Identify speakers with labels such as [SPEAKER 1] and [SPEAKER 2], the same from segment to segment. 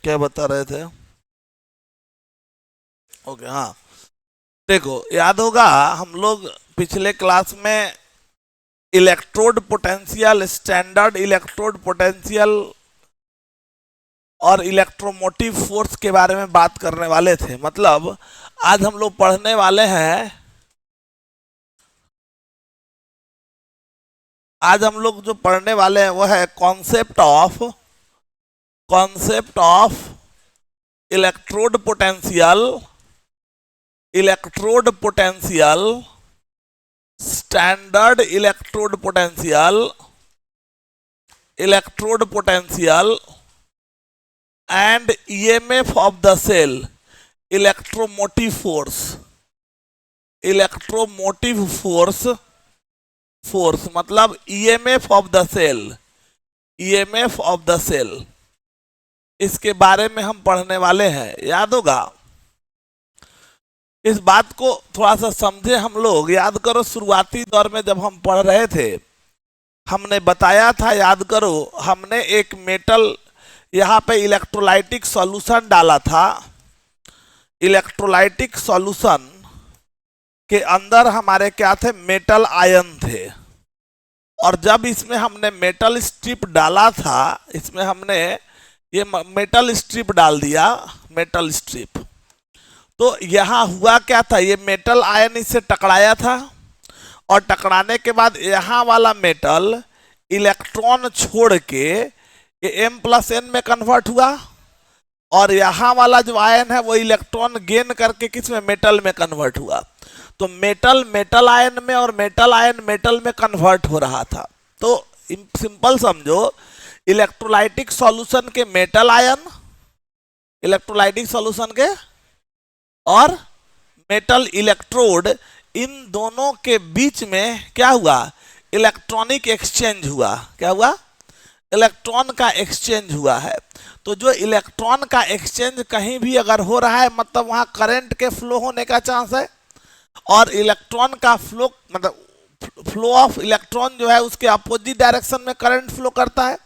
[SPEAKER 1] क्या बता रहे थे? ओके, हाँ। देखो, याद होगा हम लोग पिछले क्लास में electrode potential, standard electrode potential और इलेक्ट्रोमोटिव फोर्स के बारे में बात करने वाले थे। मतलब आज हम लोग पढ़ने वाले हैं, आज हम लोग जो पढ़ने वाले हैं वो है concept of electrode potential, standard electrode potential and EMF of the cell, electromotive force मतलब ईएमएफ ऑफ द सेल, इसके बारे में हम पढ़ने वाले हैं। याद होगा, इस बात को थोड़ा सा समझे हम लोग। याद करो, शुरुआती दौर में जब हम पढ़ रहे थे हमने बताया था, याद करो, हमने एक मेटल यहाँ पे इलेक्ट्रोलाइटिक सॉल्यूशन डाला था। इलेक्ट्रोलाइटिक सॉल्यूशन के अंदर हमारे क्या थे? मेटल आयन थे। और जब इसमें हमने मेटल स्ट्रिप डाला था, इसमें हमने ये मेटल स्ट्रिप डाल दिया, मेटल स्ट्रिप, तो यहाँ हुआ क्या था? ये मेटल आयन इससे टकराया था और टकराने के बाद यहाँ वाला मेटल इलेक्ट्रॉन छोड़ के ये M+N में कन्वर्ट हुआ और यहाँ वाला जो आयन है वो इलेक्ट्रॉन गेन करके किस में? मेटल में कन्वर्ट हुआ। तो मेटल आयन में और मेटल आयन मेटल में कन्वर्ट हो रहा था। तो सिंपल समझो, इलेक्ट्रोलाइटिक सॉल्यूशन के मेटल आयन, इलेक्ट्रोलाइटिक सॉल्यूशन के और मेटल इलेक्ट्रोड, इन दोनों के बीच में क्या हुआ? इलेक्ट्रॉनिक एक्सचेंज हुआ। क्या हुआ? इलेक्ट्रॉन का एक्सचेंज हुआ है। तो जो इलेक्ट्रॉन का एक्सचेंज कहीं भी अगर हो रहा है, मतलब वहां करंट के फ्लो होने का चांस है। और इलेक्ट्रॉन का फ्लो मतलब फ्लो ऑफ इलेक्ट्रॉन जो है उसके अपोजिट डायरेक्शन में करंट फ्लो करता है।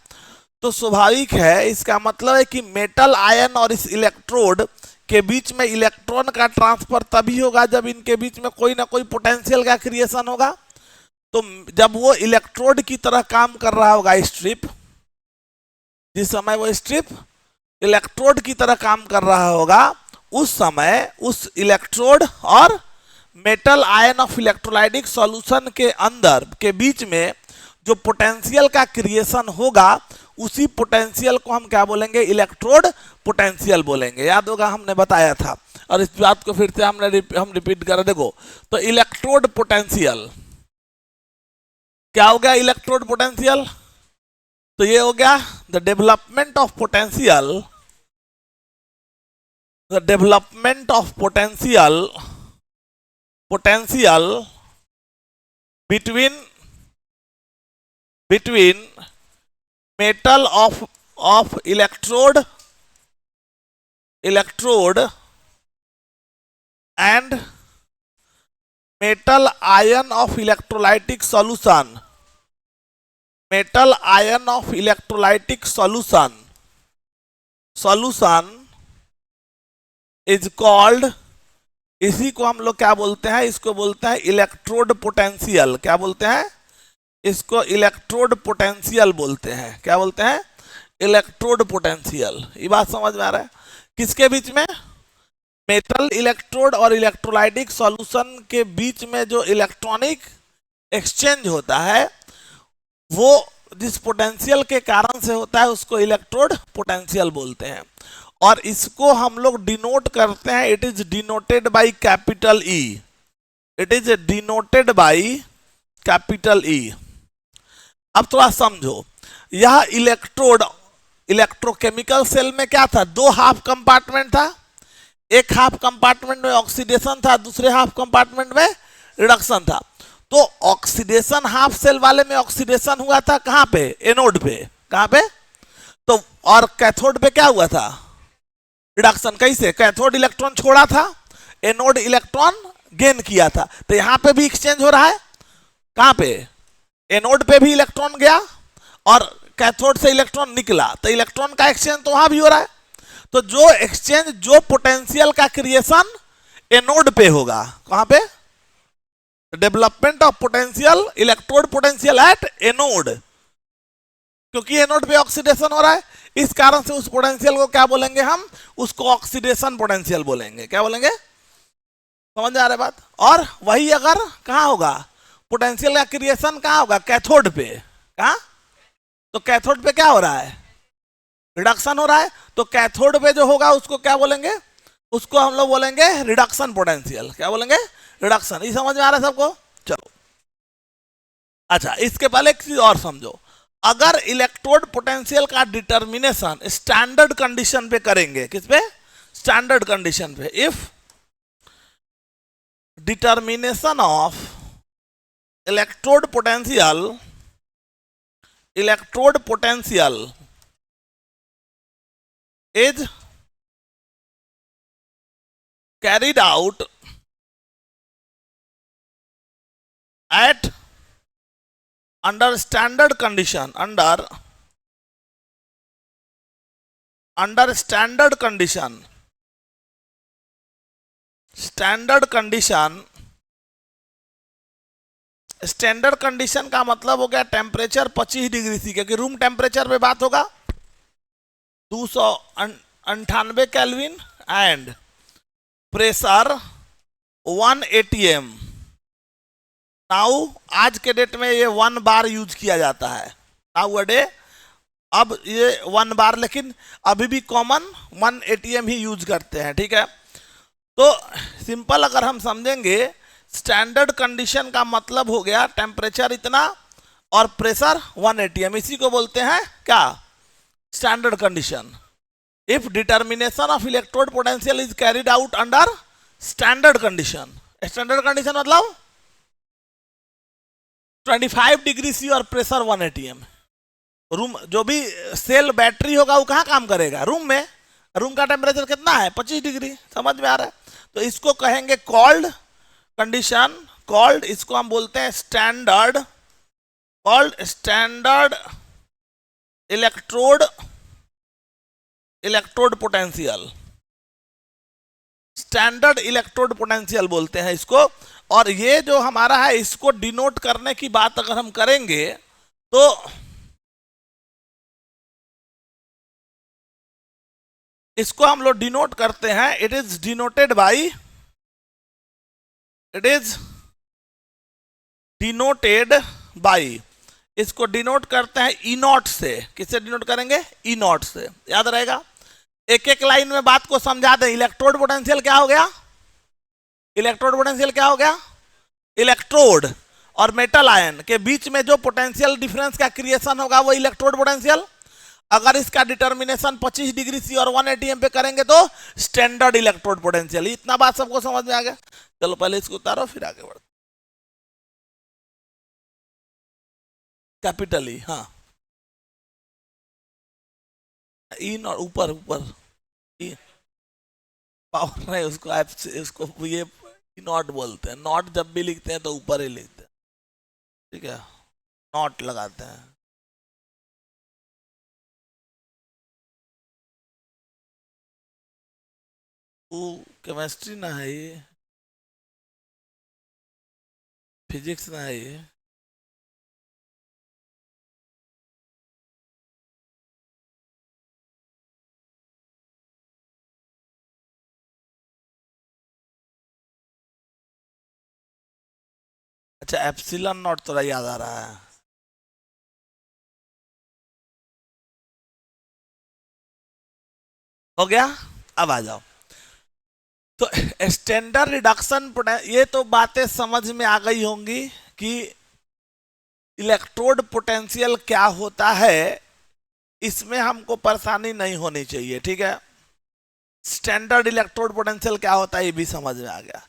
[SPEAKER 1] तो स्वाभाविक है, इसका मतलब है कि मेटल आयन और इस इलेक्ट्रोड के बीच में इलेक्ट्रॉन का ट्रांसफर तभी होगा जब इनके बीच में कोई ना कोई पोटेंशियल का क्रिएशन होगा। तो जब वो इलेक्ट्रोड की तरह काम कर रहा होगा स्ट्रिप, जिस समय वो स्ट्रिप इलेक्ट्रोड की तरह काम कर रहा होगा, उस समय उस इलेक्ट्रोड और metal ion of electrolytic solution के अंदर के बीच में जो पोटेंशियल का क्रिएशन होगा, उसी पोटेंशियल को हम क्या बोलेंगे? इलेक्ट्रोड पोटेंशियल बोलेंगे। याद होगा हमने बताया था, और इस बात को फिर से हम रिपीट करें। देखो, तो इलेक्ट्रोड पोटेंशियल क्या हो गया? इलेक्ट्रोड पोटेंशियल, तो ये हो गया the development of potential between metal of electrode and metal ion of electrolytic solution, is called, इसी को हम लोग क्या बोलते हैं? इसको बोलते हैं इलेक्ट्रोड पोटेंशियल। क्या बोलते हैं इसको? इलेक्ट्रोड पोटेंशियल बोलते हैं। क्या बोलते हैं? Electrode potential. ये बात समझ में आ रहा है? किसके बीच में? मेटल इलेक्ट्रोड और इलेक्ट्रोलाइटिक सॉल्यूशन के बीच में जो इलेक्ट्रॉनिक एक्सचेंज होता है, वो जिस पोटेंशियल के कारण से होता है उसको इलेक्ट्रोड पोटेंशियल बोलते हैं। और इसको हम लोग डिनोट करते हैं, it is denoted by capital E. It is denoted by capital E. अब थोड़ा समझो, यह इलेक्ट्रोड इलेक्ट्रोकेमिकल सेल में क्या था? दो हाफ कंपार्टमेंट था। एक हाफ कंपार्टमेंट में ऑक्सीडेशन था, दूसरे हाफ कंपार्टमेंट में रिडक्शन था। तो ऑक्सीडेशन हाफ सेल वाले में ऑक्सीडेशन हुआ था कहां पे? एनोड पे। कहां पे? तो और कैथोड पे क्या हुआ था? रिडक्शन। कैसे? कैथोड इलेक्ट्रॉन छोड़ा था, एनोड इलेक्ट्रॉन गेन किया था। तो यहां पे भी एक्सचेंज हो रहा है। कहां पे? एनोड पे भी इलेक्ट्रॉन गया और कैथोड से इलेक्ट्रॉन निकला, तो इलेक्ट्रॉन का एक्सचेंज तो वहां भी हो रहा है। तो जो एक्सचेंज, जो पोटेंशियल का क्रिएशन एनोड पे होगा, कहां पे? Development of potential, electrode potential at anode, क्योंकि एनोड पे ऑक्सीडेशन हो रहा है, इस कारण से उस पोटेंशियल को क्या बोलेंगे हम? उसको ऑक्सीडेशन पोटेंशियल बोलेंगे। क्या बोलेंगे? समझ में आ रहा है बात? और वही अगर कहां होगा, पोटेंशियल का क्रिएशन कहां होगा? कैथोड पे। कहां? तो कैथोड पे क्या हो रहा है? रिडक्शन हो रहा है। तो कैथोड पे जो होगा उसको क्या बोलेंगे? उसको हम लोग बोलेंगे रिडक्शन पोटेंशियल। क्या बोलेंगे? रिडक्शन। ये समझ में आ रहा है सबको? चलो, अच्छा, इसके पहले एक चीज और समझो। अगर इलेक्ट्रोड पोटेंशियल का डिटर्मिनेशन स्टैंडर्ड कंडीशन पे करेंगे, किस पे? स्टैंडर्ड कंडीशन पे। If determination of electrode potential is carried out at under standard condition, under standard condition standard condition का मतलब हो गया टेम्परेचर 25 डिग्री सी, क्योंकि रूम टेम्परेचर पे बात होगा, 298 kelvin and pressure 1 atm। Now आज के डेट में ये 1 बार यूज किया जाता है, नाउ डे अब ये 1 बार, लेकिन अभी भी कॉमन 1 atm ही यूज करते हैं। ठीक है, तो सिंपल अगर हम समझेंगे, स्टैंडर्ड कंडीशन का मतलब हो गया टेम्परेचर इतना और प्रेशर 1 atm, इसी को बोलते हैं क्या? Standard condition. If determination of electrode potential is carried out under standard condition, standard condition मतलब 25 डिग्री सी और प्रेशर 1 atm। रूम, जो भी सेल बैटरी होगा वो कहाँ काम करेगा? रूम में। रूम का टेम्परेचर कितना है? 25 डिग्री। समझ में आ रहा है? तो इसको कहेंगे कॉल्ड कंडीशन, कॉल्ड, इसको हम बोलते हैं standard, called standard electrode potential, standard electrode potential बोलते हैं इसको। और ये जो हमारा है, इसको डिनोट करने की बात अगर हम करेंगे तो इसको हम लोग डिनोट करते हैं, it is denoted by, it is denoted by, इसको डिनोट करते हैं ई नॉट से। किससे डिनोट करेंगे? ई नॉट से। याद रहेगा? एक एक लाइन में बात को समझा दें। इलेक्ट्रोड पोटेंशियल क्या हो गया? इलेक्ट्रोड पोटेंशियल क्या हो गया? इलेक्ट्रोड और मेटल आयन के बीच में जो पोटेंशियल डिफरेंस का क्रिएशन होगा वो इलेक्ट्रोड पोटेंशियल। अगर इसका डिटर्मिनेशन 25 डिग्री सी और 1 atm पे करेंगे तो स्टैंडर्ड इलेक्ट्रोड पोटेंशियल। इतना बात सबको समझ में आ गया? चलो पहले इसको उतारो फिर आगे बढ़ो। कैपिटल ई, हाँ, ई नॉट, ऊपर ऊपर ई, पावर नहीं, उसको ये नॉट बोलते हैं। नॉट जब भी लिखते हैं तो ऊपर ही लिखते हैं। ठीक है, नॉट लगाते हैं। वो केमिस्ट्री ना है ये, फिजिक्स ना है ये। अच्छा, एप्सिलॉन नॉट थोड़ा याद आ रहा है। हो गया? अब आ जाओ। तो स्टैंडर्ड रिडक्शन, ये तो बातें समझ में आ गई होंगी कि इलेक्ट्रोड पोटेंशियल क्या होता है, इसमें हमको परेशानी नहीं होनी चाहिए। ठीक है, स्टैंडर्ड इलेक्ट्रोड पोटेंशियल क्या होता है ये भी समझ में आ गया।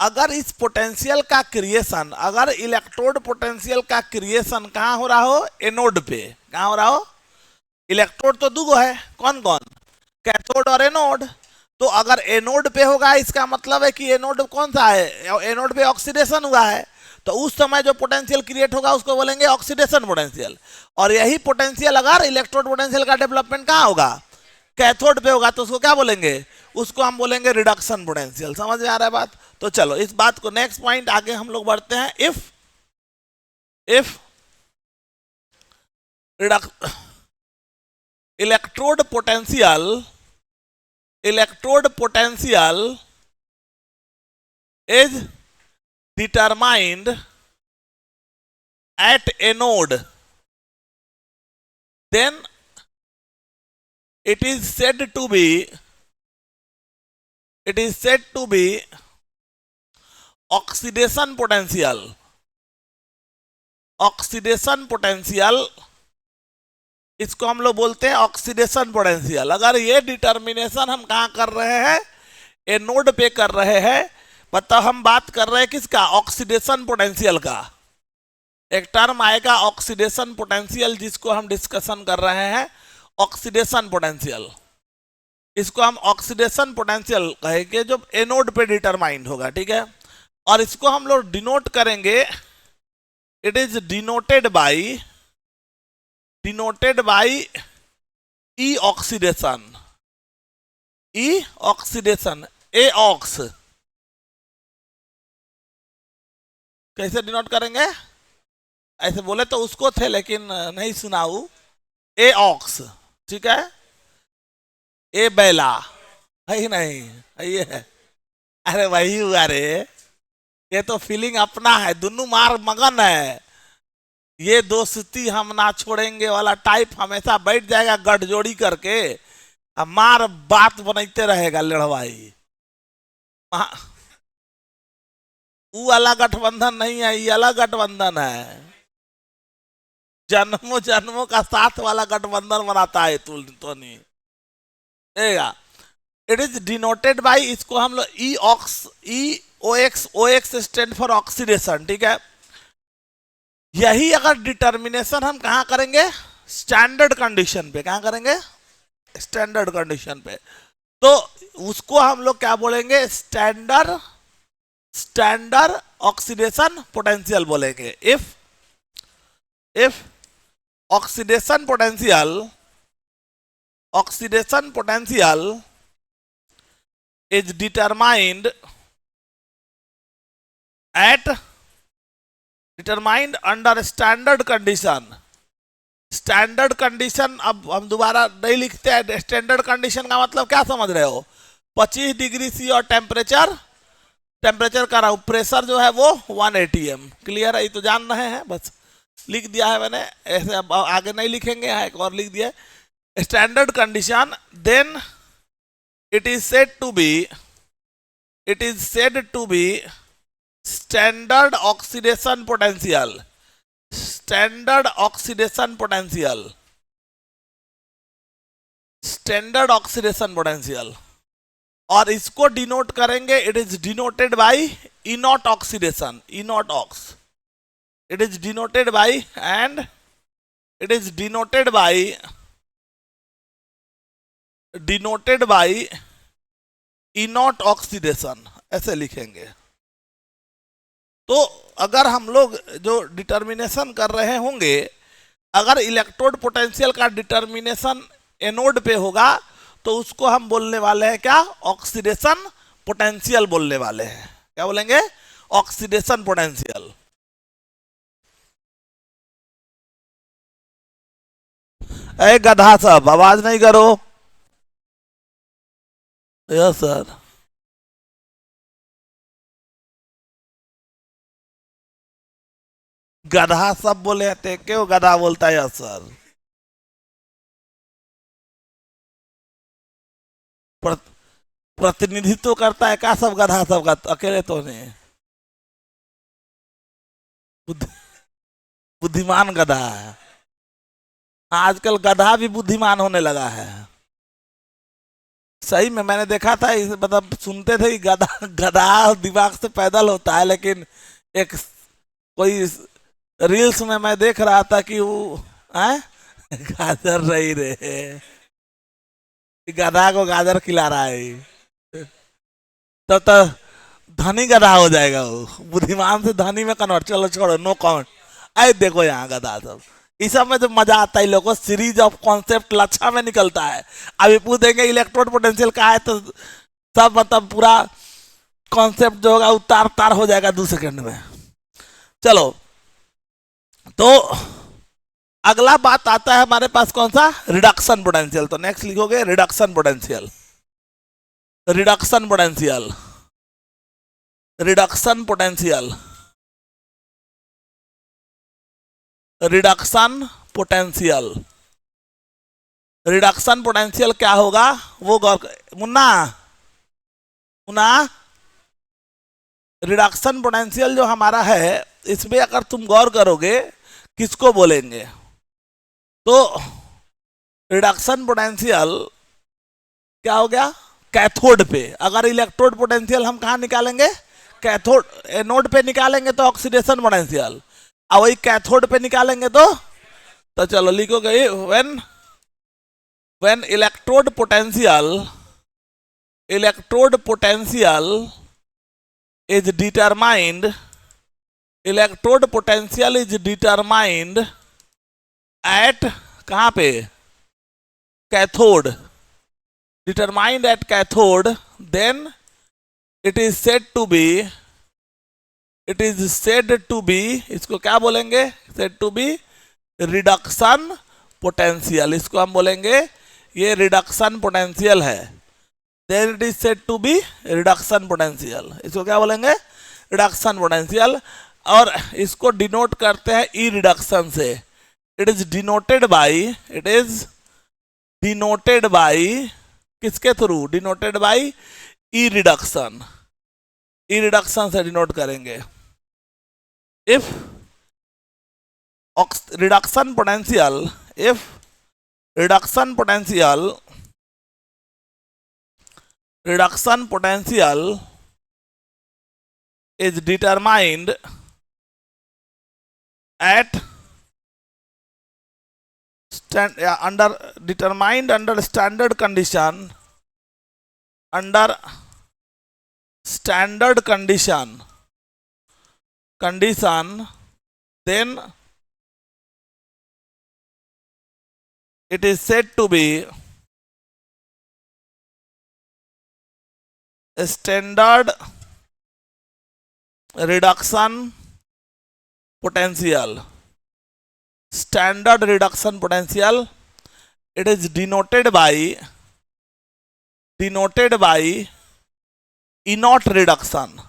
[SPEAKER 1] अगर इस पोटेंशियल का क्रिएशन, अगर इलेक्ट्रोड पोटेंशियल का क्रिएशन कहां हो रहा हो? एनोड पे। कहां हो रहा हो? इलेक्ट्रोड तो दो है, कौन कौन? कैथोड और एनोड। तो अगर एनोड पे होगा, इसका मतलब है कि एनोड कौन सा है? एनोड पे ऑक्सीडेशन हुआ है, तो उस समय जो पोटेंशियल क्रिएट होगा उसको बोलेंगे ऑक्सीडेशन पोटेंशियल। और यही पोटेंशियल अगर इलेक्ट्रोड पोटेंशियल का डेवलपमेंट कहां होगा? कैथोड पे होगा तो उसको क्या बोलेंगे, उसको हम बोलेंगे रिडक्शन पोटेंशियल। समझ में आ रहा है बात? तो चलो इस बात को नेक्स्ट पॉइंट आगे हम लोग बढ़ते हैं। If electrode potential is determined at anode, then it is said to be oxidation potential, इसको हम लोग बोलते हैं ऑक्सीडेशन पोटेंशियल। अगर ये डिटर्मिनेशन हम कहाँ कर रहे हैं, एनोड पे कर रहे हैं, मतलब हम बात कर रहे हैं किसका, ऑक्सीडेशन पोटेंशियल का। एक टर्म आएगा ऑक्सीडेशन पोटेंशियल जिसको हम डिस्कशन कर रहे हैं, ऑक्सीडेशन पोटेंशियल। इसको हम ऑक्सीडेशन पोटेंशियल कहेंगे जो एनोड पे डिटरमाइंड होगा, ठीक है। और इसको हम लोग डिनोट करेंगे, it is denoted by E oxidation, E ox. कैसे डिनोट करेंगे, ऐसे बोले तो उसको थे लेकिन नहीं सुनाऊ। ए ऑक्स, ठीक है, ए बेला है ही नहीं, ये है। अरे वही हुआ रे, ये तो फीलिंग अपना है, दोनों मार मगन है। ये दोस्ती हम ना छोड़ेंगे वाला टाइप हमेशा बैठ जाएगा गठजोड़ी करके, अब मार बात बनते रहेगा लड़वाई। वो वाला गठबंधन नहीं है, ये अलग गठबंधन है, जन्मों जन्मों का साथ वाला गठबंधन बनाता है तो नहीं। इट इज डिनोटेड बाई, इसको हम लोग ई ओ एक्स स्टैंड फॉर ऑक्सीडेशन, ठीक है। यही अगर डिटर्मिनेशन हम कहाँ करेंगे, स्टैंडर्ड कंडीशन पे। कहाँ करेंगे, स्टैंडर्ड कंडीशन पे। तो उसको हम लोग क्या बोलेंगे, स्टैंडर्ड ऑक्सीडेशन पोटेंशियल बोलेंगे। If oxidation potential is determined under standard condition। अब हम दोबारा नहीं लिखते हैं, स्टैंडर्ड कंडीशन का मतलब क्या समझ रहे हो, 25 डिग्री सी और टेम्परेचर कर रहा हूं, प्रेशर जो है वो 1 atm। क्लियर है, ये तो जान रहे हैं, बस लिख दिया है मैंने, ऐसे अब आगे नहीं लिखेंगे, यहाँ एक और लिख दिया। Standard condition, then it is said to be standard oxidation potential, standard oxidation potential। और इसको डिनोट करेंगे, it is denoted by E naught oxidation, E naught ox. It is denoted by and it is denoted by E naught oxidation, ऐसे लिखेंगे। तो अगर हम लोग जो डिटर्मिनेशन कर रहे होंगे, अगर इलेक्ट्रोड पोटेंशियल का डिटर्मिनेशन एनोड पे होगा तो उसको हम बोलने वाले हैं क्या, ऑक्सीडेशन पोटेंशियल बोलने वाले हैं। क्या बोलेंगे, ऑक्सीडेशन पोटेंशियल। ए गधा साहब आवाज नहीं करो। Yes sir. गधा सब बोले थे, क्यों गधा बोलता है? Yes sir. प्रतिनिधित्व करता है क्या सब गधा सब का, अकेले तो नहीं। बुद्धिमान गधा है, आजकल गधा भी बुद्धिमान होने लगा है। सही में मैंने देखा था, मतलब सुनते थे कि गधा दिमाग से पैदल होता है, लेकिन एक कोई रील्स में मैं देख रहा था कि वो गाजर रही रहे, गधा को गाजर खिला रहा है, तो धनी गधा हो जाएगा वो, बुद्धिमान से धनी में कन्वर्ट। चलो छोड़ो, नो कमेंट। आए देखो यहाँ गधा सब, इस सब में जो मजा आता है लोगों को, सीरीज ऑफ कॉन्सेप्ट लच्छा में निकलता है। अभी पूछ देंगे इलेक्ट्रोड पोटेंशियल का है तो सब मतलब पूरा कॉन्सेप्ट जो होगा उतार तार हो जाएगा 2 सेकंड में। चलो तो अगला बात आता है हमारे पास कौन सा, रिडक्शन पोटेंशियल। तो नेक्स्ट लिखोगे reduction potential, reduction potential, reduction potential, reduction potential. Reduction potential क्या होगा वो गौर, मुन्ना मुन्ना, रिडक्शन पोटेंशियल जो हमारा है इसमें अगर तुम गौर करोगे किसको बोलेंगे, तो रिडक्शन पोटेंशियल क्या हो गया, कैथोड पे। अगर इलेक्ट्रोड पोटेंशियल हम कहाँ निकालेंगे, कैथोड एनोड पे निकालेंगे तो ऑक्सीडेशन पोटेंशियल, और वही कैथोड पे निकालेंगे तो चलो लिखोगे when when electrode potential is determined, electrode potential is determined at कहाँ पे, cathode, determined at cathode, then it is said to be, इसको क्या बोलेंगे, said to be reduction potential. इसको हम बोलेंगे ये रिडक्शन पोटेंशियल है, then it is said to be reduction potential. इसको क्या बोलेंगे, रिडक्शन पोटेंशियल। और इसको डिनोट करते हैं ई रिडक्शन से, इट इज डिनोटेड बाई किसके through, denoted by E reduction, E reduction से डिनोट करेंगे। If reduction potential, if reduction potential is determined at under standard condition, then it is said to be a standard reduction potential. Standard reduction potential, it is denoted by E not reduction.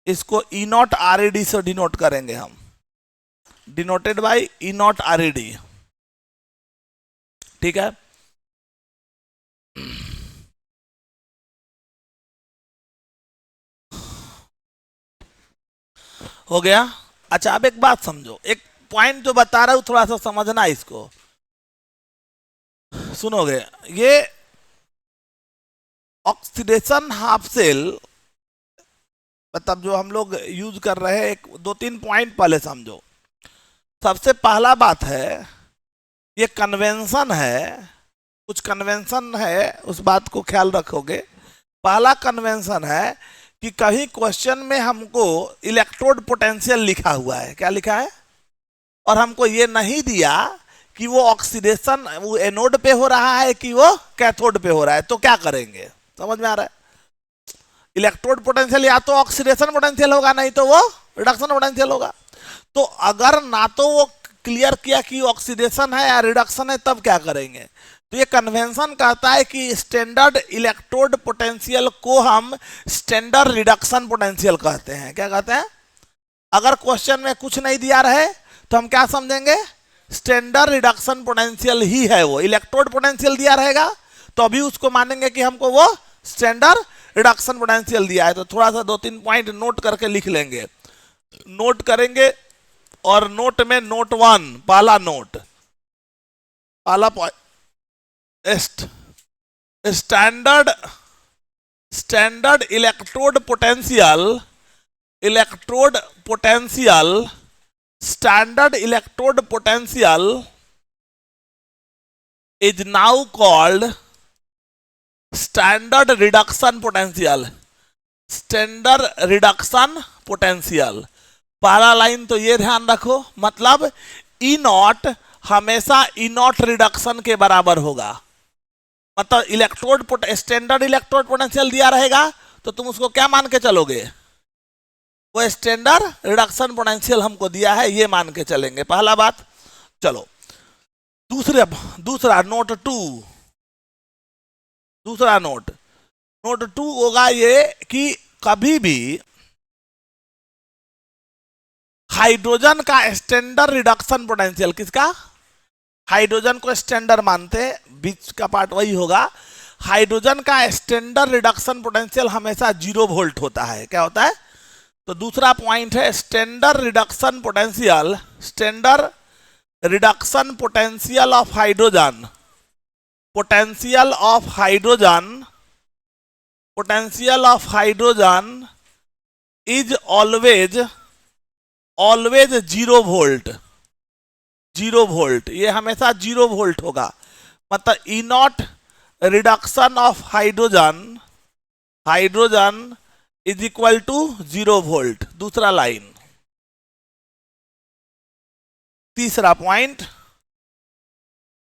[SPEAKER 1] इसको E not RED से denote करेंगे हम, denoted by E not RED। ठीक है, हो गया। अच्छा अब एक बात समझो, एक पॉइंट जो बता रहा हूं थोड़ा सा समझना, इसको सुनोगे। ये ऑक्सीडेशन हाफ सेल मतलब जो हम लोग यूज कर रहे हैं, 2-3 पॉइंट पहले समझो। सबसे पहला बात है, ये कन्वेंशन है, कुछ कन्वेंशन है, उस बात को ख्याल रखोगे। पहला कन्वेंशन है कि कहीं क्वेश्चन में हमको इलेक्ट्रोड पोटेंशियल लिखा हुआ है, क्या लिखा है, और हमको ये नहीं दिया कि वो ऑक्सीडेशन वो एनोड पे हो रहा है कि वो कैथोड पे हो रहा है, तो क्या करेंगे, समझ में आ रहा है। इलेक्ट्रोड पोटेंशियल या तो ऑक्सीडेशन पोटेंशियल होगा, नहीं तो वो रिडक्शन पोटेंशियल होगा। तो अगर ना तो वो क्लियर किया कि ऑक्सीडेशन है या रिडक्शन है, तब क्या करेंगे। तो ये कन्वेंशन कहता है कि स्टैंडर्ड इलेक्ट्रोड पोटेंशियल को हम स्टैंडर्ड रिडक्शन पोटेंशियल कहते हैं। क्या कहते हैं, अगर क्वेश्चन में कुछ नहीं दिया रहे तो हम क्या समझेंगे, स्टैंडर्ड रिडक्शन पोटेंशियल ही है वो। इलेक्ट्रोड पोटेंशियल दिया रहेगा तो अभी उसको मानेंगे कि हमको वो स्टैंडर्ड रिडक्शन पोटेंशियल दिया है। तो थोड़ा सा 2-3 पॉइंट नोट करके लिख लेंगे, नोट करेंगे। और नोट में नोट 1, पहला नोट, पहला point, standard electrode potential, standard electrode potential is now called standard reduction potential, standard reduction potential. पहला लाइन तो ये ध्यान रखो, मतलब ई नॉट हमेशा ई नॉट रिडक्शन के बराबर होगा। मतलब इलेक्ट्रोड स्टैंडर्ड इलेक्ट्रोड पोटेंशियल दिया रहेगा तो तुम उसको क्या मान के चलोगे, वो स्टैंडर्ड रिडक्शन पोटेंशियल हमको दिया है ये मान के चलेंगे, पहला बात। चलो दूसरा नोट टू, दूसरा नोट टू होगा ये कि कभी भी हाइड्रोजन का स्टैंडर्ड रिडक्शन पोटेंशियल, किसका, हाइड्रोजन को स्टैंडर्ड मानते, बीच का पार्ट वही होगा, हाइड्रोजन का स्टैंडर्ड रिडक्शन पोटेंशियल हमेशा 0 वोल्ट होता है। क्या होता है, तो दूसरा पॉइंट है standard reduction potential, standard reduction potential of hydrogen, potential of hydrogen, potential of hydrogen is always 0 volt, 0 volt, ये हमेशा 0 वोल्ट होगा। मतलब E naught reduction of hydrogen, hydrogen is equal to 0 volt, दूसरा लाइन। तीसरा point,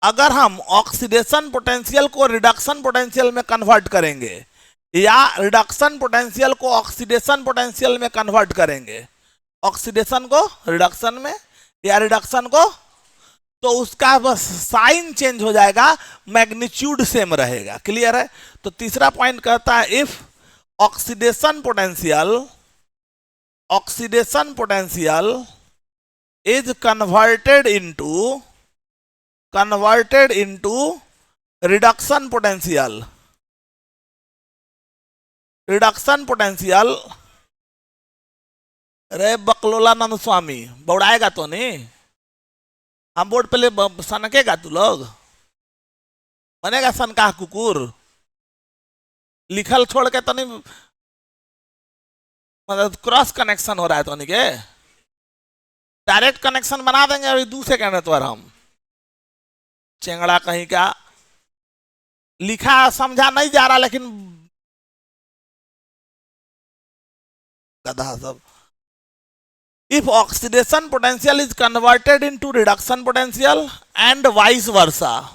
[SPEAKER 1] अगर हम oxidation potential को reduction potential में कन्वर्ट करेंगे या रिडक्शन पोटेंशियल को ऑक्सीडेशन पोटेंशियल में कन्वर्ट करेंगे, ऑक्सीडेशन को रिडक्शन में या रिडक्शन को, तो उसका बस साइन चेंज हो जाएगा, मैग्नीट्यूड सेम रहेगा। क्लियर है। तो तीसरा पॉइंट कहता है if oxidation potential is converted into reduction potential, अरे बकलोला नंद स्वामी बौड़ाएगा तो नहीं, हम बोर्ड पे ले सनकेगा तू लोग, बनेगा सनका कुकुर, लिखल छोड़ के तो नहीं, मतलब क्रॉस कनेक्शन हो रहा है तो नहीं के, डायरेक्ट कनेक्शन बना देंगे अभी 2 सेकंड तो हम, चेंगड़ा कहीं का, लिखा समझा नहीं जा रहा लेकिन गधा सब। If oxidation potential is converted into reduction potential and vice versa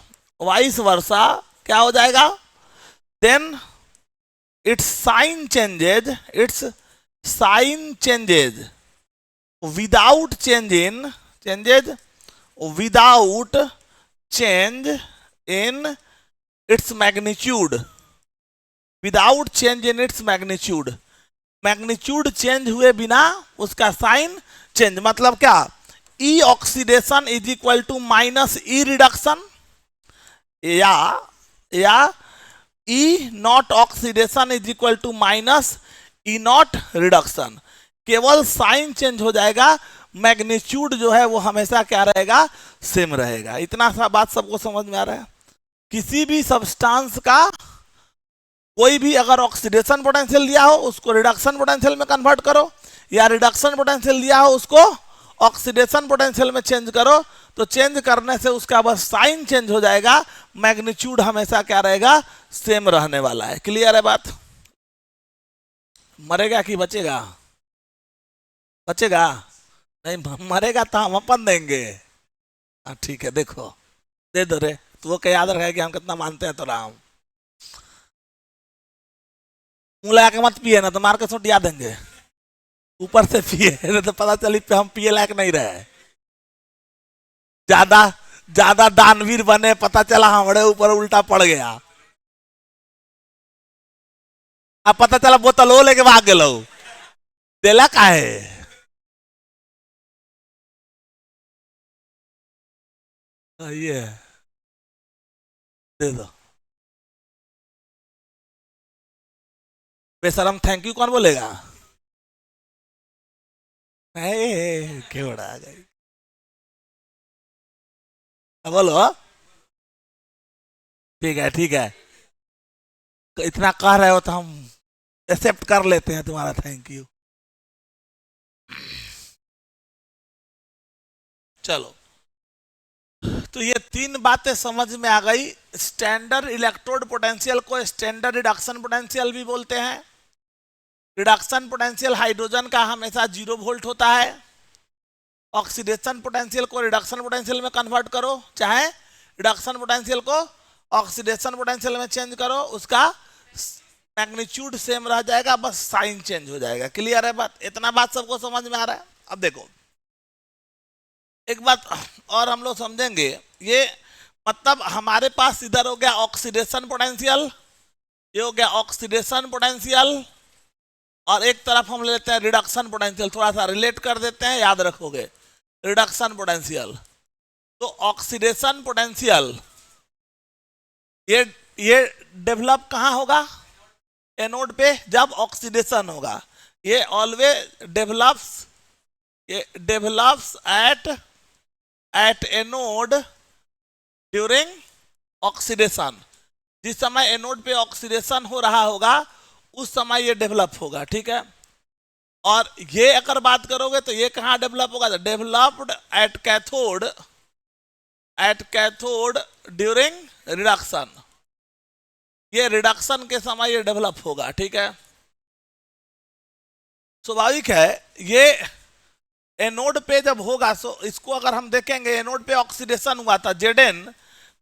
[SPEAKER 1] क्या हो जाएगा, then its sign changes without change in its magnitude, magnitude change हुए बिना उसका साइन चेंज। मतलब क्या, E oxidation is equal to minus E reduction या E naught oxidation is equal to minus E naught reduction, केवल sign change हो जाएगा, magnitude जो है वो हमेशा क्या रहेगा, सेम रहेगा। इतना सा बात सबको समझ में आ रहा है। किसी भी सब्सटेंस का कोई भी अगर ऑक्सीडेशन पोटेंशियल दिया हो उसको रिडक्शन पोटेंशियल में कन्वर्ट करो, या रिडक्शन पोटेंशियल दिया हो उसको ऑक्सीडेशन पोटेंशियल में चेंज करो, तो चेंज करने से उसका बस साइन चेंज हो जाएगा, मैग्नीट्यूड हमेशा क्या रहेगा, सेम रहने वाला है। क्लियर है बात। मरेगा कि बचेगा, बचेगा नहीं, मरेगा तो हम अपन देंगे। ठीक है, देखो दे दो रे, तो वो क्या याद रखेगा कि हम कितना मानते हैं तो राम, मुंह लगा के मत पिए ना तो मार के सुटिया देंगे, ऊपर से पिए नहीं तो पता चली हम पिए लायक नहीं रहे, ज्यादा दानवीर बने, पता चला हमारे ऊपर उल्टा पड़ गया, अब पता चला बोतल हो लेके भाग गए, देला का है। ये दे दो बेशरम, थैंक यू कौन बोलेगा, क्यों आ गई, बोलो। ठीक है ठीक है, तो इतना कह रहे हो तो हम एक्सेप्ट कर लेते हैं तुम्हारा थैंक यू। चलो, तो ये 3 बातें समझ में आ गई। स्टैंडर्ड इलेक्ट्रोड पोटेंशियल को स्टैंडर्ड रिडक्शन पोटेंशियल भी बोलते हैं। रिडक्शन पोटेंशियल हाइड्रोजन का हमेशा 0 वोल्ट होता है, ऑक्सीडेशन पोटेंशियल को रिडक्शन पोटेंशियल में कन्वर्ट करो, चाहे रिडक्शन पोटेंशियल को ऑक्सीडेशन पोटेंशियल में चेंज करो, उसका मैग्नीट्यूड सेम रह जाएगा, बस साइन चेंज हो जाएगा। क्लियर है बात? इतना बात सबको समझ में आ रहा है? अब देखो एक बात और हम लोग समझेंगे, ये मतलब हमारे पास इधर हो गया ऑक्सीडेशन पोटेंशियल, ये हो गया ऑक्सीडेशन पोटेंशियल, और एक तरफ हम लेते हैं रिडक्शन पोटेंशियल। थोड़ा सा रिलेट कर देते हैं, याद रखोगे। रिडक्शन पोटेंशियल, तो ऑक्सीडेशन पोटेंशियल ये डेवलप कहाँ होगा? एनोड पे जब ऑक्सीडेशन होगा। ये always develops at anode during oxidation. जिस समय एनोड पे ऑक्सीडेशन हो रहा होगा उस समय ये डेवलप होगा, ठीक है। और ये अगर बात करोगे तो ये कहाँ डेवलप होगा? Developed at cathode during reduction. ये रिडक्शन के समय ये डेवलप होगा, ठीक है। स्वाभाविक है ये एनोड पे जब होगा, सो इसको अगर हम देखेंगे, एनोड पे ऑक्सीडेशन हुआ था, Zn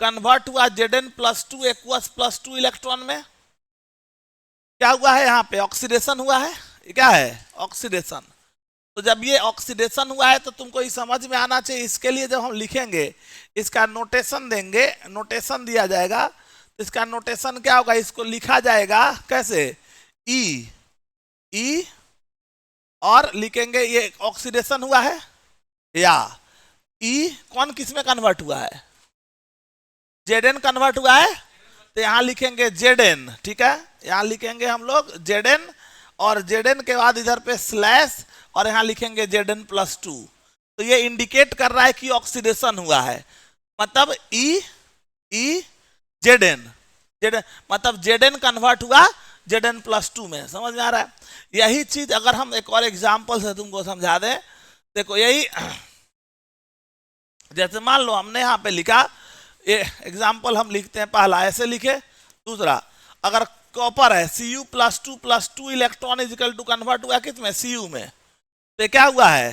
[SPEAKER 1] कन्वर्ट हुआ Zn +2 एक्वस +2 इलेक्ट्रॉन में। क्या हुआ है? यहाँ पे ऑक्सीडेशन हुआ है। क्या है? ऑक्सीडेशन। तो जब ये ऑक्सीडेशन हुआ है तो तुमको ये समझ में आना चाहिए। इसके लिए जब हम लिखेंगे, इसका नोटेशन देंगे, नोटेशन दिया जाएगा, तो इसका नोटेशन क्या होगा? इसको लिखा जाएगा कैसे? ई और लिखेंगे ये ऑक्सीडेशन हुआ है, या ई कौन किस में कन्वर्ट हुआ है? Zn कन्वर्ट हुआ है, तो यहां लिखेंगे Zn, ठीक है। यहां लिखेंगे हम लोग Zn, और Zn के बाद इधर पे स्लैश, और यहां लिखेंगे Zn +2। तो ये इंडिकेट कर रहा है कि ऑक्सीडेशन हुआ है, मतलब ई Zn मतलब Zn कन्वर्ट हुआ Zn +2 में। समझ में आ रहा है? यही चीज अगर हम एक और एग्जांपल से तुमको समझा दें, देखो यही जैसे मान लो हमने यहाँ पे लिखा, ये एग्जांपल हम लिखते हैं, पहला ऐसे लिखे, दूसरा अगर कॉपर है Cu+2 electron is equal to convert हुआ किसमें? Cu में। तो क्या हुआ है?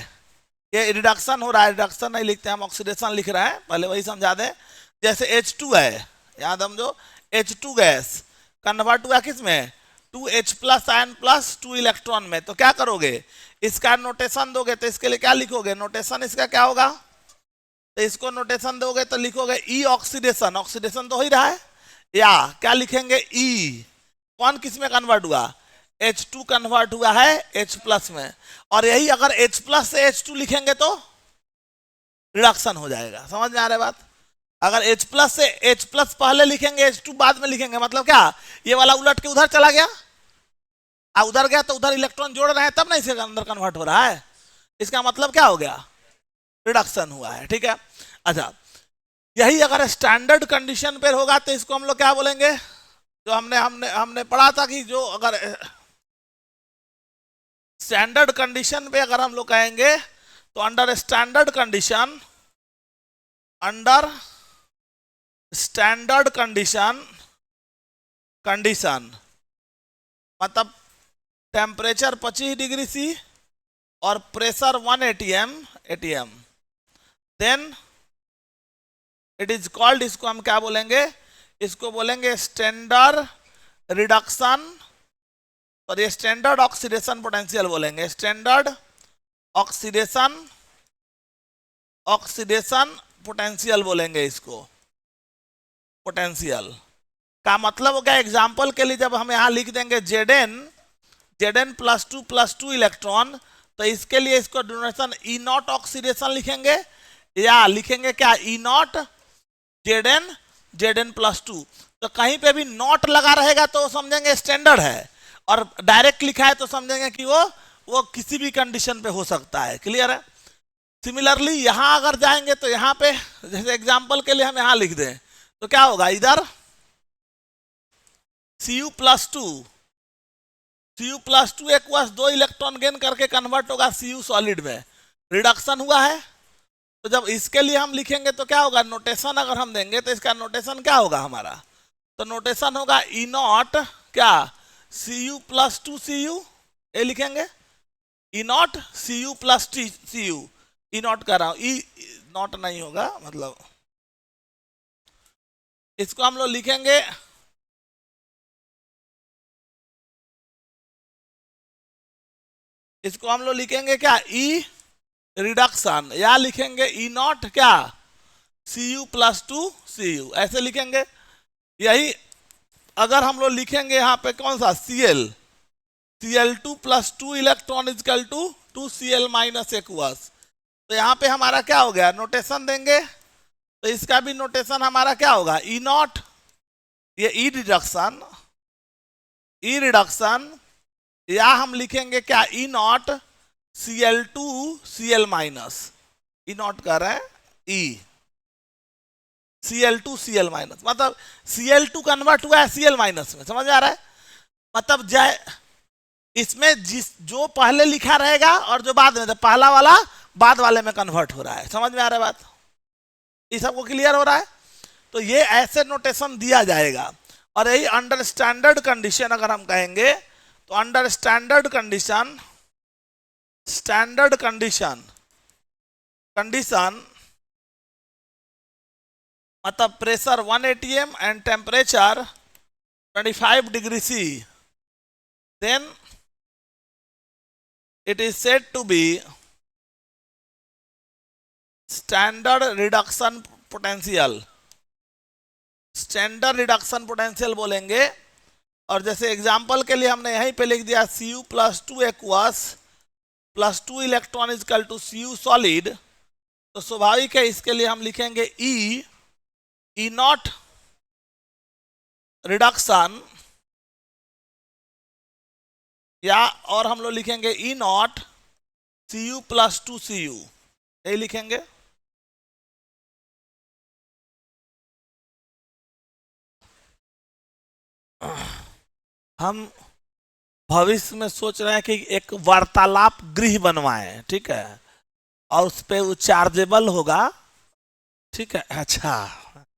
[SPEAKER 1] ये रिडक्शन हो रहा है, रिडक्शन नहीं लिखते हम, ऑक्सीडेशन लिख रहे हैं, पहले वही समझा दें। जैसे H2 है, याद समझो, H2 गैस कन्वर्ट हुआ किसमें? 2H+ आयन +2 इलेक्ट्रॉन में। तो क्या करोगे? इसका नोटेशन दोगे, तो इसके लिए क्या लिखोगे? नोटेशन इसका क्या होगा? तो इसको नोटेशन दोगे तो लिखोगे ई ऑक्सीडेशन, ऑक्सीडेशन तो हो ही रहा है, या क्या लिखेंगे? ई कौन किस में कन्वर्ट हुआ? H2 कन्वर्ट हुआ है H+ में। और यही अगर H+ से H2 लिखेंगे तो रिडक्शन हो जाएगा। समझ में आ रहा है बात? अगर H+ से H+ पहले लिखेंगे, H2 बाद में लिखेंगे, मतलब क्या? ये वाला उलट के उधर चला गया, उधर गया तो उधर इलेक्ट्रॉन जोड़ रहे हैं, तब नहीं इसे अंदर कन्वर्ट हो रहा है। इसका मतलब क्या हो गया? रिडक्शन हुआ है, ठीक है। अच्छा, यही अगर स्टैंडर्ड कंडीशन पर होगा तो इसको हम लोग क्या बोलेंगे? जो हमने पढ़ा था कि जो अगर स्टैंडर्ड कंडीशन पे अगर हम लोग कहेंगे तो अंडर स्टैंडर्ड कंडीशन मतलब टेम्परेचर 25 डिग्री C और pressure 1 atm, then it is called, इसको हम क्या बोलेंगे? इसको बोलेंगे स्टैंडर्ड रिडक्शन, और ये स्टैंडर्ड ऑक्सीडेशन पोटेंशियल बोलेंगे। स्टैंडर्ड ऑक्सीडेशन पोटेंशियल बोलेंगे इसको। पोटेंशियल का मतलब हो गया, एग्जांपल के लिए जब हम यहां लिख देंगे Zn +2 इलेक्ट्रॉन, तो इसके लिए इसको डोनेशन E0 ऑक्सीडेशन लिखेंगे, या लिखेंगे क्या? E0 Zn +2। तो कहीं पे भी नॉट लगा रहेगा तो समझेंगे स्टैंडर्ड है, और डायरेक्ट लिखा है तो समझेंगे कि वो किसी भी कंडीशन पे हो सकता है। क्लियर है? सिमिलरली यहां अगर जाएंगे तो यहां पे जैसे एग्जांपल के लिए हम यहां लिख दें तो क्या होगा? इधर Cu+2 एक्वस 2 इलेक्ट्रॉन गेन करके कन्वर्ट होगा Cu सॉलिड में, रिडक्शन हुआ है। तो जब इसके लिए हम लिखेंगे तो क्या होगा? नोटेशन अगर हम देंगे तो इसका नोटेशन क्या होगा हमारा? तो नोटेशन होगा E0 क्या? Cu+2 Cu, ये लिखेंगे E0 Cu+2 Cu, ई नॉट कर रहा हूं, ई नॉट नहीं होगा, मतलब इसको हम लोग लिखेंगे क्या, ई रिडक्शन, या लिखेंगे ई नॉट क्या, C U plus two C U, ऐसे लिखेंगे। यही अगर हम लोग लिखेंगे यहाँ पे कौन सा, Cl2 plus 2 electron is equal to 2Cl minus aqueous, तो यहाँ पे हमारा क्या हो गया, नोटेशन देंगे, तो इसका भी नोटेशन हमारा क्या होगा, ई नॉट, ये ई रिडक्शन, या हम लिखेंगे क्या, E naught Cl2 Cl minus, E naught कर रहे हैं ई Cl2 Cl माइनस, मतलब Cl2 कन्वर्ट हुआ है Cl माइनस में, समझ आ रहा है, मतलब जाए इसमें जो पहले लिखा रहेगा और जो बाद में, तो पहला वाला बाद वाले में कन्वर्ट हो रहा है, समझ में आ रहा है बात, ये सबको क्लियर हो रहा है। तो ये ऐसे नोटेशन दिया जाएगा, और यही अंडर स्टैंडर्ड कंडीशन अगर हम कहेंगे तो अंडर स्टैंडर्ड कंडीशन मतलब pressure 1 atm and temperature 25 degree C, then it is said to be standard reduction potential बोलेंगे। और जैसे एग्जांपल के लिए हमने यहीं पे लिख दिया Cu plus 2 aqueous plus 2 electron is equal to Cu solid, तो स्वाभाविक है इसके लिए हम लिखेंगे ई नॉट रिडक्शन, या और हम लोग लिखेंगे E not Cu plus 2 Cu, यही लिखेंगे। हम भविष्य में सोच रहे हैं कि एक वार्तालाप गृह बनवाएं, ठीक है, और उस पे वो चार्जेबल होगा, ठीक है, अच्छा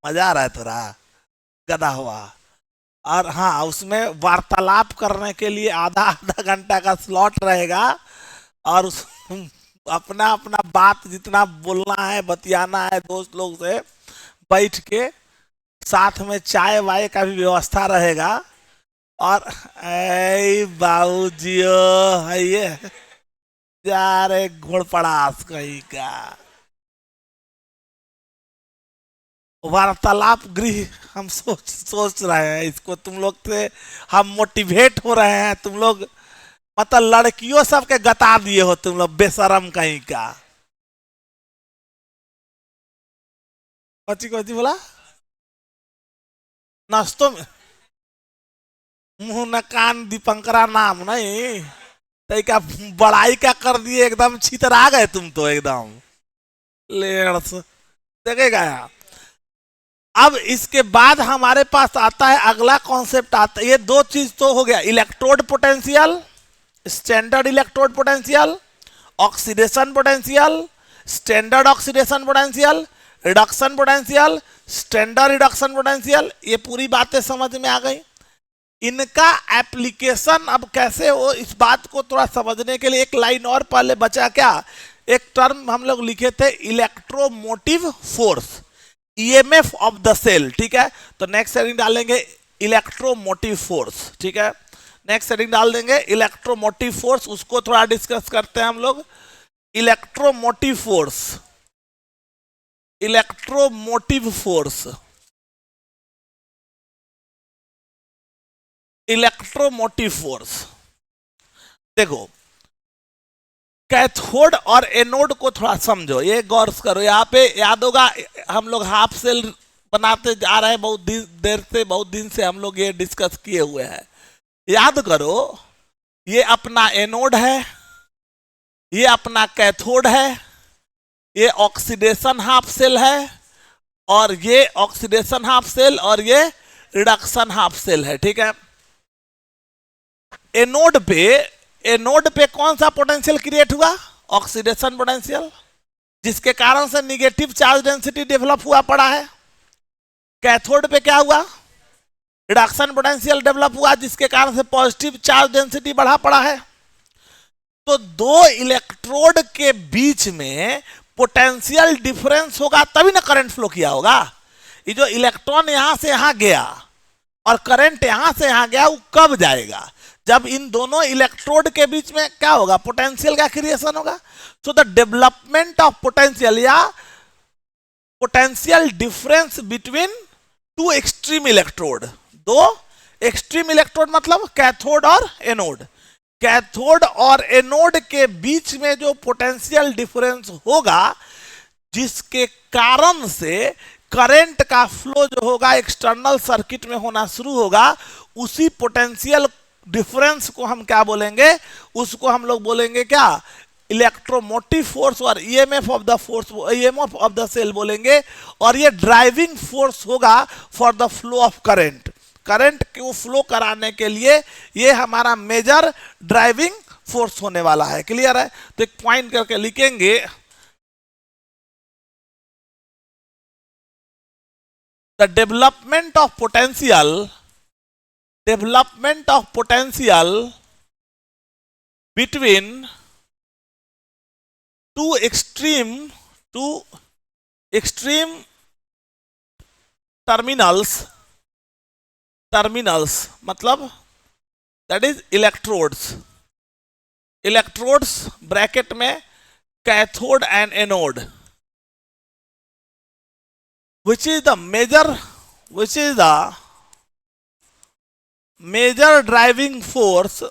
[SPEAKER 1] मजा आ रहा है थोड़ा, गदा हुआ, और हाँ उसमें वार्तालाप करने के लिए आधा घंटा का स्लॉट रहेगा, और अपना अपना बात जितना बोलना है बतियाना है दोस्त लोग से बैठ के, साथ में चाय वाय का भी व्यवस्था रहेगा, और बाबू जियो है ये जा रहे घोड़पड़ास कहीं का वार्तालाप गृह हम सोच रहे हैं, इसको तुम लोग से हम मोटिवेट हो रहे हैं, तुम लोग मतलब लड़कियों सबके गता दिए हो तुम लोग, बेशरम कहीं का। कौची कौची बोला, नाश्तों में मुंह न कान दीपंकरा नाम नहीं, तो क्या बड़ाई क्या कर दिए, एकदम छितरा गए तुम तो एकदम लेड़ से, देखेगा यहाँ। अब इसके बाद हमारे पास आता है अगला कॉन्सेप्ट आता है, ये दो चीज तो हो गया, electrode potential, standard electrode potential, oxidation potential, standard oxidation potential, reduction potential, standard reduction potential, ये पूरी बातें समझ में आ गई। इनका एप्लीकेशन अब कैसे हो, इस बात को थोड़ा समझने के लिए एक लाइन और पहले बचा क्या, एक टर्म हम लोग लिखे थे electromotive force, EMF of the cell, ठीक है, तो नेक्स्ट हेडिंग डालेंगे इलेक्ट्रोमोटिव फोर्स, ठीक है, नेक्स्ट हेडिंग डाल देंगे इलेक्ट्रोमोटिव फोर्स, उसको थोड़ा डिस्कस करते हैं हम लोग। Electromotive force, electromotive force, electromotive force, देखो कैथोड और एनोड को थोड़ा समझो, ये गौर करो, यहाँ पे याद होगा हम लोग हाफ सेल बनाते जा रहे हैं बहुत देर से, बहुत दिन से हम लोग ये डिस्कस किए हुए हैं, याद करो ये अपना एनोड है, ये अपना कैथोड है, ये ऑक्सीडेशन हाफ सेल है, और ये ऑक्सीडेशन हाफ सेल, और ये रिडक्शन हाफ सेल है, ठीक है। एनोड पे कौन सा पोटेंशियल क्रिएट हुआ, ऑक्सीडेशन पोटेंशियल, जिसके कारण से निगेटिव चार्ज डेंसिटी डेवलप हुआ पड़ा है। कैथोड पे क्या हुआ, रिडक्शन पोटेंशियल डेवलप हुआ, जिसके कारण से पॉजिटिव चार्ज डेंसिटी बढ़ा पड़ा है। तो दो इलेक्ट्रोड के बीच में पोटेंशियल डिफरेंस होगा तभी ना करंट फ्लो किया होगा। ये जो इलेक्ट्रॉन यहां से यहां गया और करंट यहां से यहां गया, वो कब जाएगा? जब इन दोनों इलेक्ट्रोड के बीच में क्या होगा? पोटेंशियल का क्रिएशन होगा। So the development of potential या potential difference between two extreme electrode, दो एक्सट्रीम इलेक्ट्रोड मतलब कैथोड और एनोड, कैथोड और एनोड के बीच में जो पोटेंशियल डिफरेंस होगा, जिसके कारण से करंट का फ्लो जो होगा एक्सटर्नल सर्किट में होना शुरू होगा, उसी पोटेंशियल डिफरेंस को हम क्या बोलेंगे? उसको हम लोग बोलेंगे क्या? इलेक्ट्रोमोटिव फोर्स और EMF of the force, EMF of the cell बोलेंगे। और ये ड्राइविंग फोर्स होगा for the flow of current, current को फ्लो कराने के लिए ये हमारा मेजर ड्राइविंग फोर्स होने वाला है। क्लियर है? तो एक पॉइंट करके लिखेंगे, the development of potential between two extreme terminals मतलब दैट इज इलेक्ट्रोड्स ब्रैकेट में cathode and anode, which is the major driving force,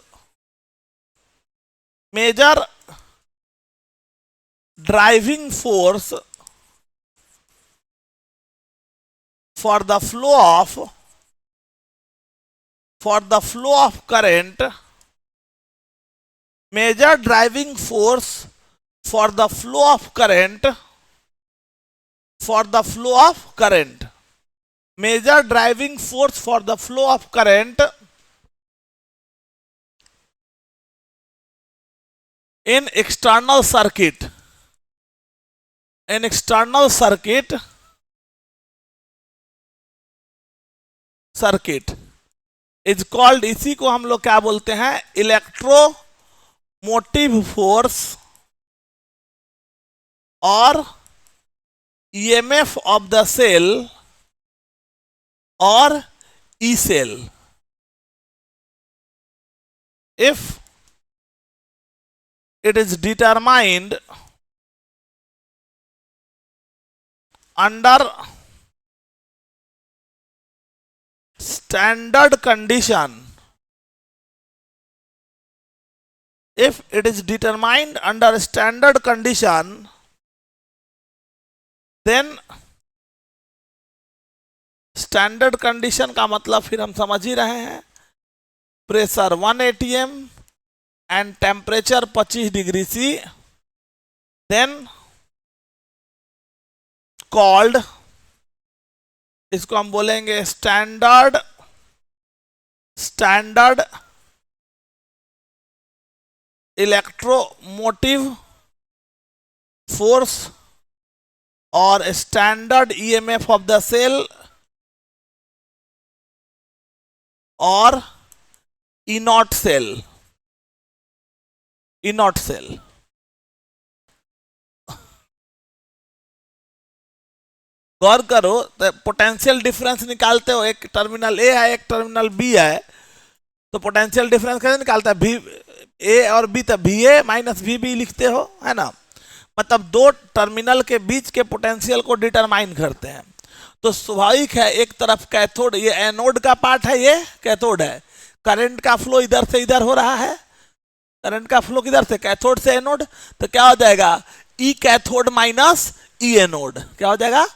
[SPEAKER 1] for the flow of current, major driving force for the flow of current, major driving force for the flow of current in external circuit is called, इसी को हम लोग क्या बोलते हैं? Electromotive force और EMF of the cell और E cell. if it is determined under standard condition, then standard condition का मतलब फिर हम समझ ही रहे हैं, pressure 1 atm and temperature 25 degree C, then called, इसको हम बोलेंगे स्टैंडर्ड इलेक्ट्रोमोटिव फोर्स और standard EMF of the cell और इनॉट सेल। गौर करो, तो पोटेंशियल डिफरेंस निकालते हो, एक टर्मिनल ए है एक टर्मिनल बी है, तो पोटेंशियल डिफरेंस कैसे निकालता है? ए और बी, तो V A minus V B लिखते हो, है ना? मतलब दो टर्मिनल के बीच के पोटेंशियल को डिटरमाइन करते हैं। तो स्वाभाविक है, एक तरफ कैथोड, ये एनोड का पार्ट है, ये कैथोड है, करंट का फ्लो इधर से इधर हो रहा है, करंट का फ्लो किधर से? कैथोड से एनोड। तो क्या हो जाएगा? E cathode minus E anode. क्या हो जाएगा?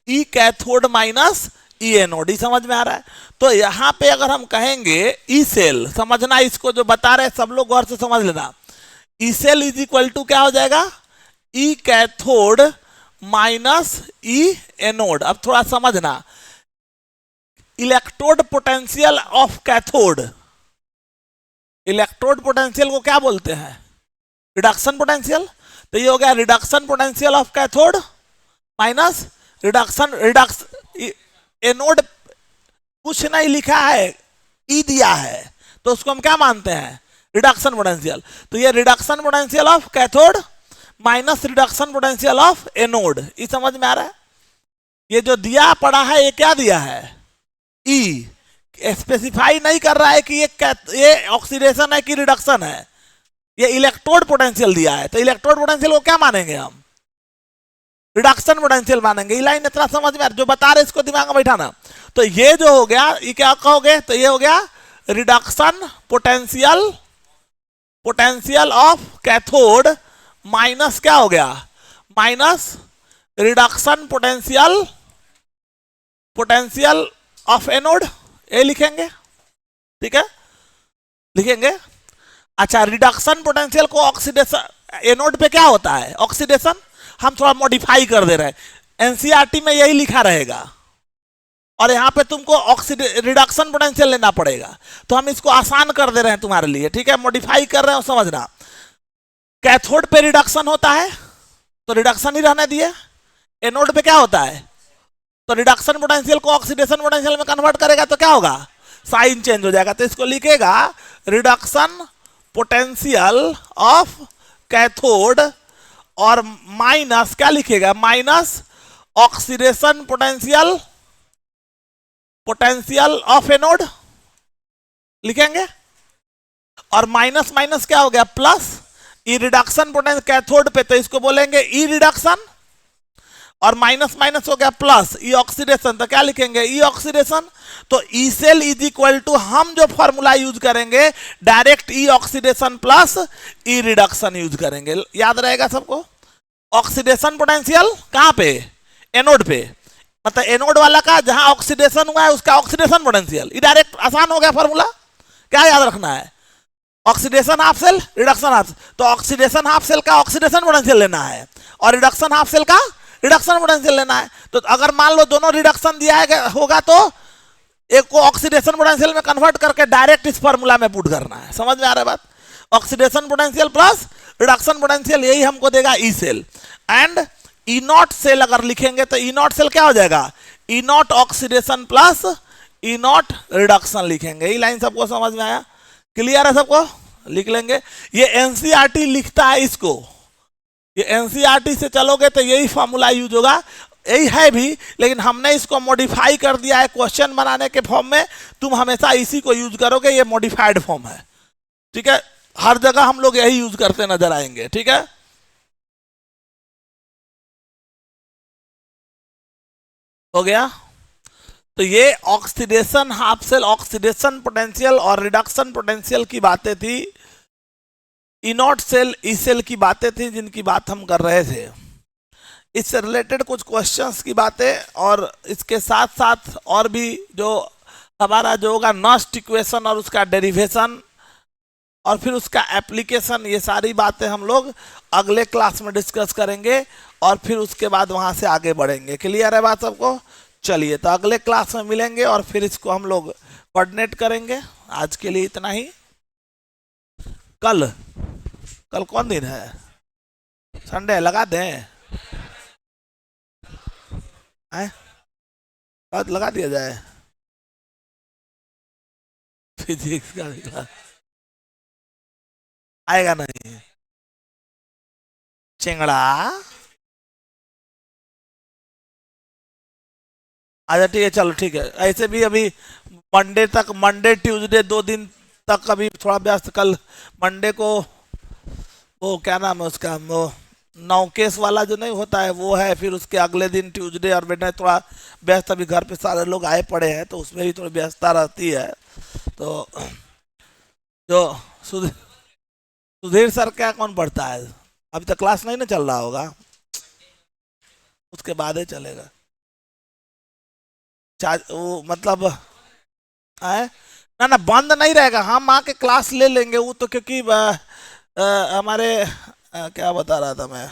[SPEAKER 1] E cathode minus E anode. ई समझ में आ रहा है? तो यहां पे अगर हम कहेंगे ई सेल, समझना, इसको जो बता रहे सब लोग गौर से समझ लेना, E cell is equal to क्या हो जाएगा? E cathode minus E anode. अब थोड़ा समझना, electrode potential of cathode, electrode potential को क्या बोलते हैं? Reduction potential. तो ये हो गया reduction potential of cathode minus reduction anode कुछ नहीं लिखा है, ई दिया है, तो उसको हम क्या मानते हैं? Reduction potential. तो ये reduction potential of cathode minus reduction potential of anode. ये समझ में आ रहा है? ये जो दिया पड़ा है ये क्या दिया है? ई। स्पेसिफाई नहीं कर रहा है कि ये ऑक्सीडेशन है कि रिडक्शन है, ये इलेक्ट्रोड पोटेंशियल दिया है। तो इलेक्ट्रोड पोटेंशियल को क्या मानेंगे हम? रिडक्शन पोटेंशियल मानेंगे। ये लाइन इतना समझ में आ रहा, जो बता रहे इसको दिमाग में बैठाना। तो ये जो हो गया, ये क्या कहोगे? तो ये हो गया reduction potential, potential of cathode minus क्या हो गया? Minus reduction potential, potential of anode. ये लिखेंगे, ठीक है, लिखेंगे। अच्छा, रिडक्शन पोटेंशियल को ऑक्सीडेशन, एनोड पे क्या होता है? ऑक्सीडेशन। हम थोड़ा मॉडिफाई कर दे रहे हैं, एनसीईआरटी में यही लिखा रहेगा, और यहां पे तुमको रिडक्शन पोटेंशियल लेना पड़ेगा। तो हम इसको आसान कर दे रहे हैं तुम्हारे लिए, ठीक है, मॉडिफाई कर रहे हो, समझना। कैथोड पे रिडक्शन होता है तो रिडक्शन ही रहने दिए। एनोड पे क्या होता है? तो रिडक्शन पोटेंशियल को ऑक्सीडेशन पोटेंशियल में कन्वर्ट करेगा तो क्या होगा? साइन चेंज हो जाएगा। तो इसको लिखेगा रिडक्शन पोटेंशियल ऑफ कैथोड, और माइनस क्या लिखेगा? Minus oxidation potential, potential of anode लिखेंगे। और माइनस माइनस क्या हो गया? Plus. E reduction potential cathode पे, तो इसको बोलेंगे ई रिडक्शन, और माइनस माइनस हो गया प्लस। ई ऑक्सीडेशन, तो क्या लिखेंगे? E oxidation. तो E cell is equal to, हम जो फॉर्मूला यूज करेंगे direct E oxidation plus E reduction use करेंगे। याद रहेगा सबको? ऑक्सीडेशन पोटेंशियल कहां पे? एनोड पे। मतलब एनोड वाला का जहां ऑक्सीडेशन हुआ है उसका ऑक्सीडेशन पोटेंशियल। ये डायरेक्ट आसान हो गया फॉर्मूला। क्या याद रखना है? Oxidation half cell, reduction half. तो ऑक्सीडेशन हाफ सेल का ऑक्सीडेशन पोटेंशियल लेना है, और रिडक्शन हाफ सेल का रिडक्शन पोटेंशियल लेना है। तो अगर मान लो दोनों रिडक्शन दिया होगा तो एक को ऑक्सीडेशन पोटेंशियल में कन्वर्ट करके डायरेक्ट इस फॉर्मूला में पुट करना है। समझ में आ रहा है बात? Oxidation potential plus reduction potential, यही हमको देगा E cell. And E naught cell अगर लिखेंगे तो ई नॉट सेल क्या हो जाएगा? E naught oxidation plus E naught reduction लिखेंगे। ये लाइन सबको समझ में आया? क्लियर है सबको? लिख लेंगे। ये एनसीईआरटी लिखता है इसको, ये एनसीईआरटी से चलोगे तो यही फॉर्मूला यूज होगा। यही है भी, लेकिन हमने इसको मॉडिफाई कर दिया है क्वेश्चन बनाने के फॉर्म में। तुम हमेशा इसी को यूज करोगे, ये मॉडिफाइड फॉर्म है, ठीक है। हर जगह हम लोग यही यूज करते नजर आएंगे, ठीक है। हो गया? तो ये oxidation half cell, oxidation potential और रिडक्शन पोटेंशियल की बातें थी। इनॉट सेल, ई सेल की बातें थी जिनकी बात हम कर रहे थे। इससे रिलेटेड कुछ क्वेश्चंस की बातें, और इसके साथ साथ और भी जो हमारा जो होगा नस्ट इक्वेशन और उसका डेरिवेशन और फिर उसका एप्लीकेशन, ये सारी बातें हम लोग अगले क्लास में डिस्कस करेंगे, और फिर उसके बाद वहां से आगे बढ़ेंगे। क्लियर है बात सबको? चलिए, तो अगले क्लास में मिलेंगे और फिर इसको हम लोग कोऑर्डिनेट करेंगे। आज के लिए इतना ही। कल कल कौन दिन है? संडे लगा दें? लगा दिया जाए फिजिक्स का क्लास। आएगा नहीं चिंगड़ा? अच्छा ठीक है, चलो ठीक है। ऐसे भी अभी मंडे तक, मंडे ट्यूसडे 2 दिन तक अभी थोड़ा व्यस्त। कल मंडे को वो क्या नाम है उसका, वो नौकेश वाला जो नहीं होता है वो है। फिर उसके अगले दिन ट्यूसडे और वेडनेसडे थोड़ा व्यस्त। अभी घर पे सारे लोग आए पड़े हैं तो उसमें भी थोड़ी व्यस्तता रहती है। तो जो सुधीर सर क्या कौन पढ़ता है? अभी तक क्लास नहीं ना चल रहा होगा, उसके बाद ही चलेगा। वो मतलब आए ना ना, बंद नहीं रहेगा। हम आके क्लास ले लेंगे वो तो, क्योंकि हमारे क्या बता रहा था मैं।